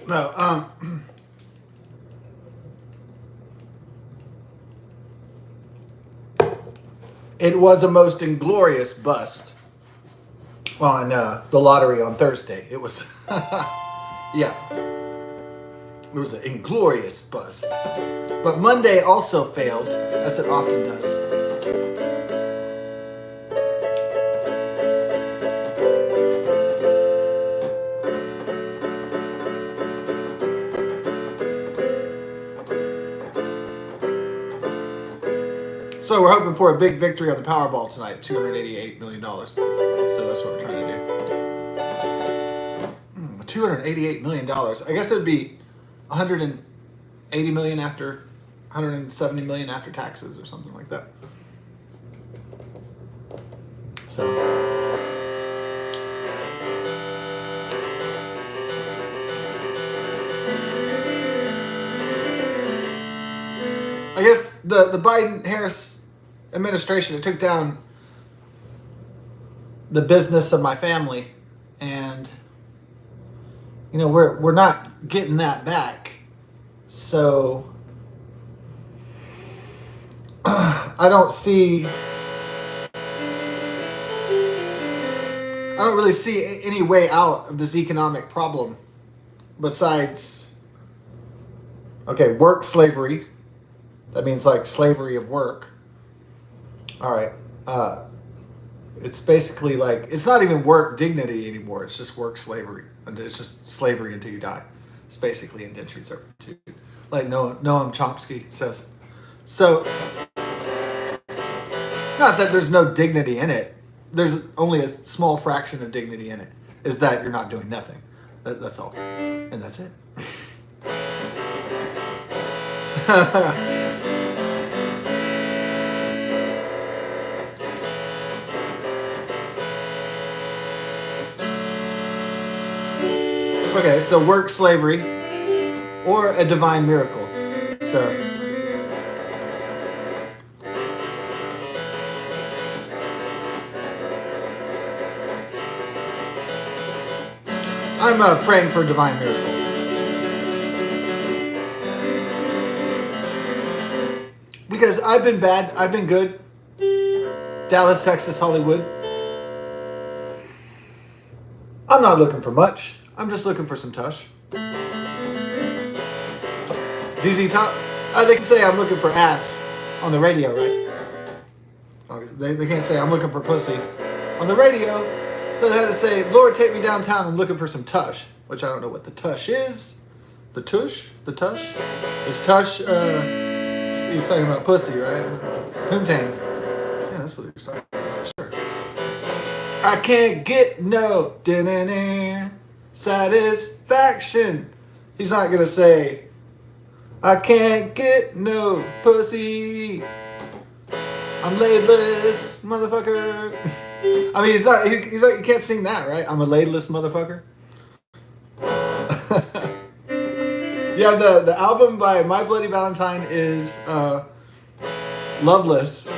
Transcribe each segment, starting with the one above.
No, it was a most inglorious bust on the lottery on Thursday. It was, yeah, it was an inglorious bust. But Monday also failed, as it often does. So we're hoping for a big victory on the Powerball tonight, $288 million. So that's what we're trying to do. $288 million. I guess it would be 180 million after 170 million after taxes or something like that. So I guess the Biden-Harris administration, it took down the business of my family, and we're not getting that back. So I don't really see any way out of this economic problem besides, okay, work slavery. That means like slavery of work. All right. It's basically like, it's not even work dignity anymore. It's just work slavery. And it's just slavery until you die. It's basically indentured servitude. Like Noam Chomsky says. So, not that there's no dignity in it. There's only a small fraction of dignity in it. Is that you're not doing nothing. That's all. And that's it. Okay, so work slavery or a divine miracle. So I'm praying for a divine miracle. Because I've been bad, I've been good. Dallas, Texas, Hollywood. I'm not looking for much. I'm just looking for some tush. ZZ Top. They can say I'm looking for ass on the radio, right? They can't say I'm looking for pussy on the radio. So they had to say, Lord, take me downtown. I'm looking for some tush. Which I don't know what the tush is. The tush? The tush? Is tush, he's talking about pussy, right? Poontang. Yeah, that's what he's talking about. Sure. I can't get no satisfaction. He's not gonna say, I can't get no pussy. I'm laidless, motherfucker. I mean, he's like, you can't sing that, right? I'm a laidless motherfucker. Yeah, the album by My Bloody Valentine is Loveless.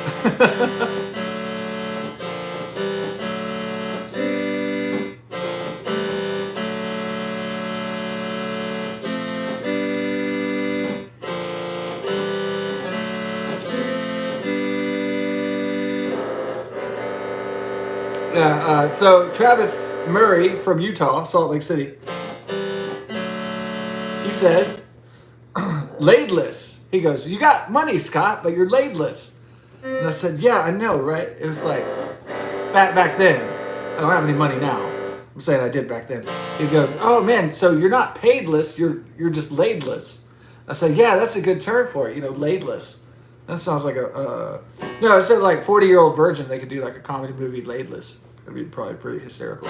So Travis Murray from Utah, Salt Lake City, he said, laidless. He goes, you got money, Scott, but you're laidless. And I said, yeah, I know, right? It was like, back then. I don't have any money now. I'm saying I did back then. He goes, oh man, so you're not paidless, you're just laidless. I said, yeah, that's a good term for it, laidless. That sounds like no, I said like 40-year-old virgin, they could do like a comedy movie, Laidless. It'd be probably pretty hysterical.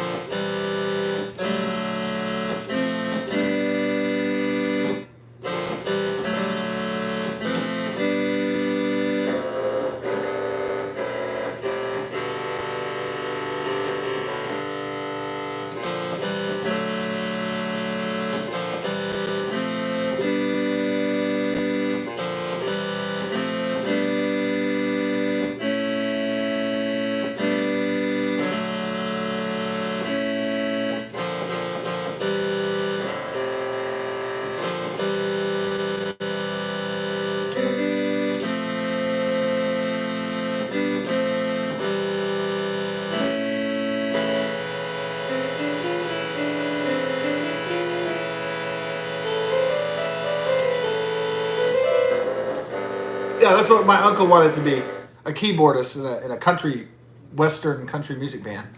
Yeah, that's what my uncle wanted to be, a keyboardist in a country, western country music band.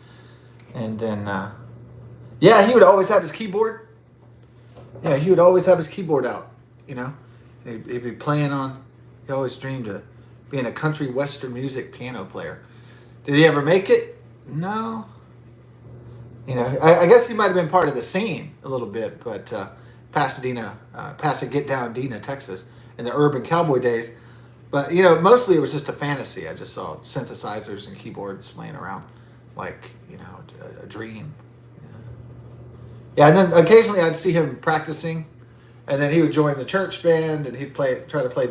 And then, yeah, he would always have his keyboard. Yeah, he would always have his keyboard out, you know. He'd be playing on, he always dreamed of being a country western music piano player. Did he ever make it? No. You know, I guess he might have been part of the scene a little bit, but Pasadena, Get Down, Dina, Texas, in the urban cowboy days. But, you know, mostly it was just a fantasy. I just saw synthesizers and keyboards laying around like, you know, a dream. Yeah, and then occasionally I'd see him practicing, and then he would join the church band, and he'd try to play,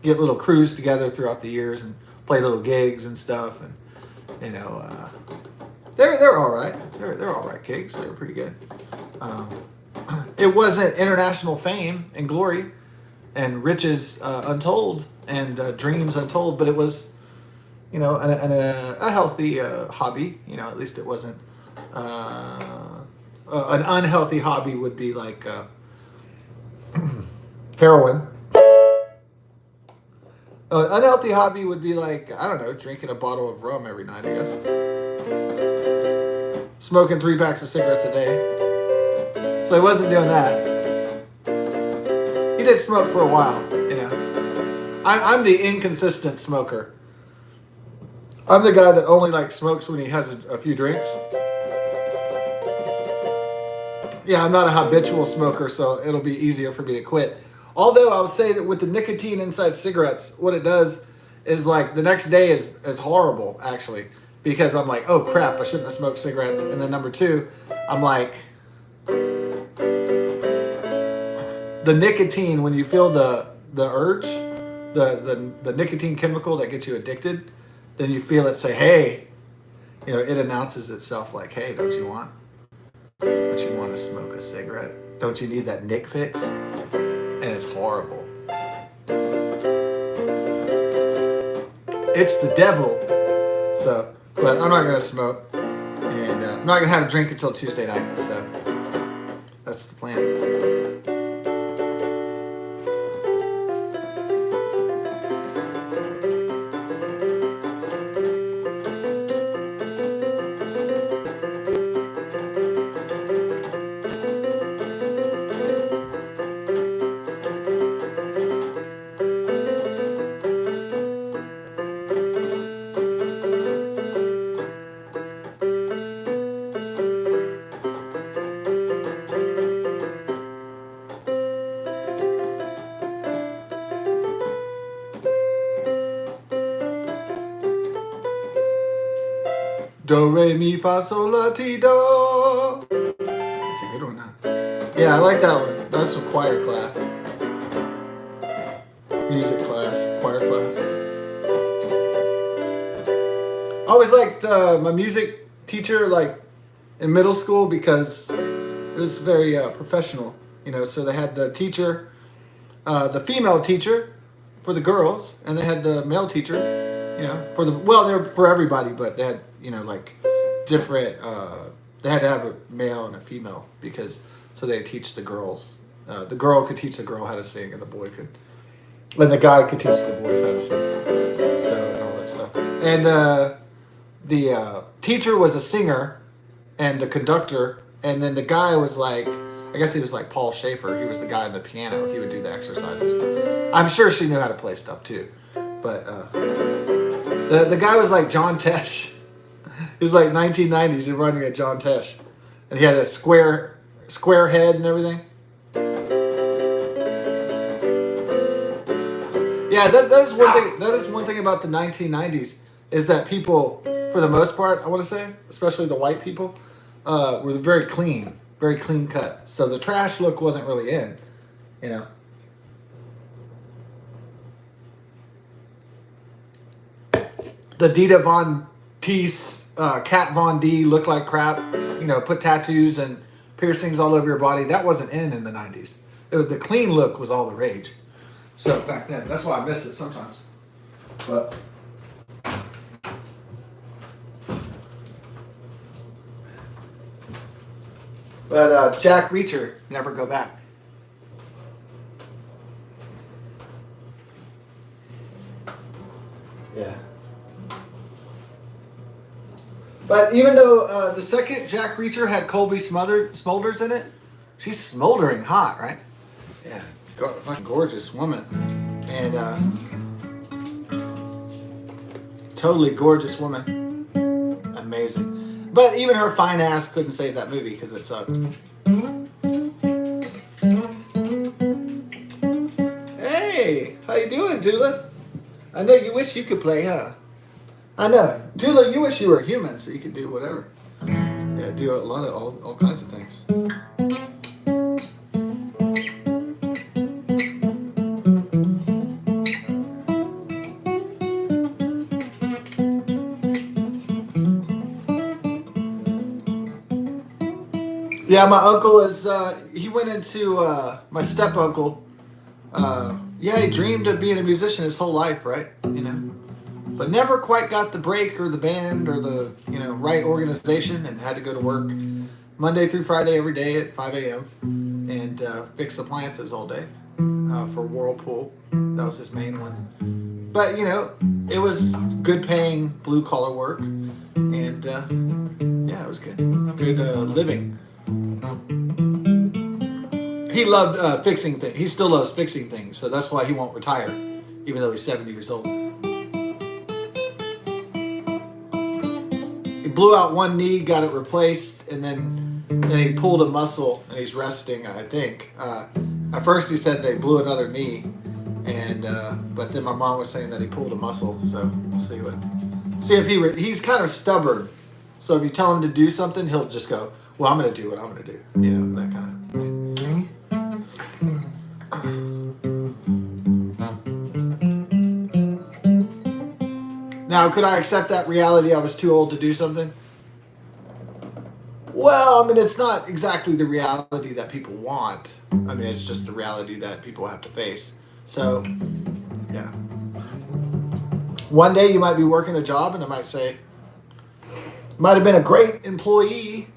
get little crews together throughout the years and play little gigs and stuff. And, you know, they're all right. They're all right gigs. They were pretty good. It wasn't international fame and glory and riches untold and dreams untold, but it was, you know, a healthy hobby. You know, at least it wasn't an unhealthy hobby would be like heroin. An unhealthy hobby would be like, I don't know, drinking a bottle of rum every night, I guess. Smoking 3 packs of cigarettes a day. So he wasn't doing that. He did smoke for a while, you know. I'm the inconsistent smoker. I'm the guy that only like smokes when he has a few drinks. Yeah, I'm not a habitual smoker, so it'll be easier for me to quit. Although I'll say that with the nicotine inside cigarettes, what it does is like the next day is horrible, actually. Because I'm like, oh crap, I shouldn't have smoked cigarettes. And then number 2, I'm like, the nicotine, when you feel the urge, the nicotine chemical that gets you addicted, then you feel it say, hey, you know, it announces itself like, hey, don't you want to smoke a cigarette? Don't you need that nick fix? And it's horrible. It's the devil. So, but I'm not going to smoke. And I'm not going to have a drink until Tuesday night. So, that's the plan. Do, re, mi, fa, sol, la, ti, do. That's a good one, huh? Yeah, I like that one. That's a choir class. Music class, choir class. I always liked my music teacher, like, in middle school because it was very professional, you know. So they had the teacher, the female teacher for the girls, and they had the male teacher, you know, for the, well, they were for everybody, but they had, you know, like different, they had to have a male and a female because, so they teach the girls. The girl could teach the girl how to sing and the boy could, and the guy could teach the boys how to sing. So, and all that stuff. And the teacher was a singer and the conductor, and then the guy was like, I guess he was like Paul Schaefer. He was the guy on the piano. He would do the exercises. I'm sure she knew how to play stuff too. But the guy was like John Tesh. He was like 1990s. He reminded me of John Tesh. And he had a square head and everything. Yeah, that is one thing. That is one thing about the 1990s is that people, for the most part, I want to say, especially the white people, were very clean cut. So the trash look wasn't really in, you know. The Dita Von Teese, Kat Von D look like crap, you know, put tattoos and piercings all over your body. That wasn't in the 90s. The clean look was all the rage. So back then, that's why I miss it sometimes. But Jack Reacher, never go back. Yeah. But even though the second Jack Reacher had Colby Smulders in it, she's smoldering hot, right? Yeah, fucking gorgeous woman, and totally gorgeous woman, amazing. But even her fine ass couldn't save that movie because it sucked. Hey, how you doing, Tula? I know you wish you could play, huh? I know. Tula, you wish you were human so you could do whatever. Yeah, do a lot of all kinds of things. Yeah, my uncle is, he went into, my step uncle, yeah, he dreamed of being a musician his whole life, right? You know? But never quite got the break or the band or the, you know, right organization and had to go to work Monday through Friday every day at 5 a.m. and fix appliances all day for Whirlpool. That was his main one. But, you know, it was good paying blue collar work and, yeah, it was good. Good living. He loved fixing things. He still loves fixing things, so that's why he won't retire, even though he's 70 years old. He blew out one knee, got it replaced, and then he pulled a muscle, and he's resting, I think. At first he said they blew another knee, and but then my mom was saying that he pulled a muscle, so we'll see if he's kind of stubborn. So if you tell him to do something, he'll just go, well, I'm going to do what I'm going to do. You know, that kind of thing. Now, could I accept that reality I was too old to do something? Well, I mean, it's not exactly the reality that people want. I mean, it's just the reality that people have to face. So, yeah. One day you might be working a job and they might say, might have been a great employee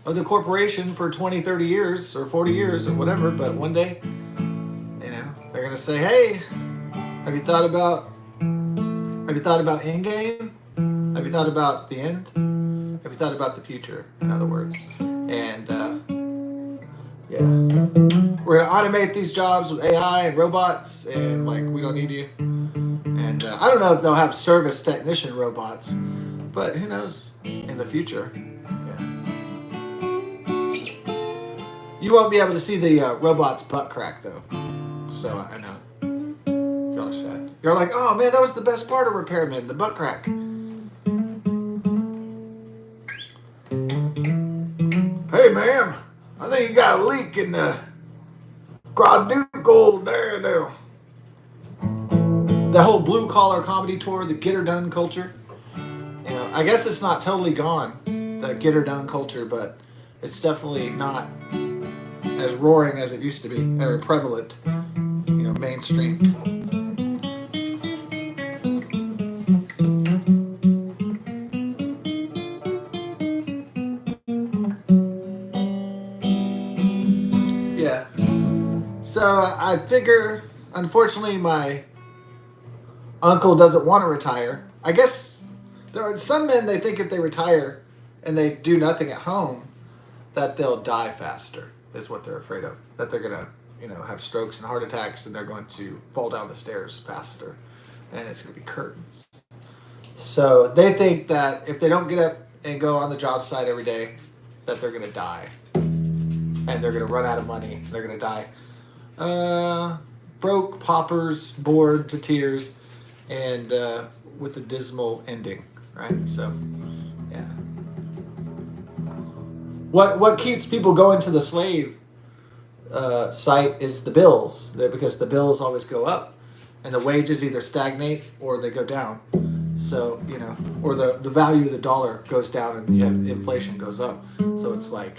of the corporation for 20, 30 years or 40 years or whatever, but one day, you know, they're going to say, hey, have you thought about Endgame? Have you thought about the end? Have you thought about the future, in other words? And, yeah. We're going to automate these jobs with AI and robots, and, like, we don't need you. And I don't know if they'll have service technician robots, but who knows in the future. Yeah. You won't be able to see the robot's butt crack, though. So, I know. Y'all are sad. You're like, oh man, that was the best part of Repairman, the butt crack. Hey ma'am, I think you got a leak in the quadruple there now. That whole blue collar comedy tour, the get her done culture. You know, I guess it's not totally gone, the get her done culture, but it's definitely not as roaring as it used to be, or prevalent, you know, mainstream. Yeah. So I figure, unfortunately, my uncle doesn't want to retire. I guess there are some men, they think if they retire and they do nothing at home, that they'll die faster, is what they're afraid of. That they're going to, you know, have strokes and heart attacks and they're going to fall down the stairs faster. And it's going to be curtains. So they think that if they don't get up and go on the job site every day, that they're going to die. And they're going to run out of money. They're going to die broke, paupers, bored to tears, and with a dismal ending, right? So, yeah. What keeps people going to the slave site is the bills, because the bills always go up, and the wages either stagnate or they go down. So, you know, or the value of the dollar goes down and you have inflation goes up. So it's like...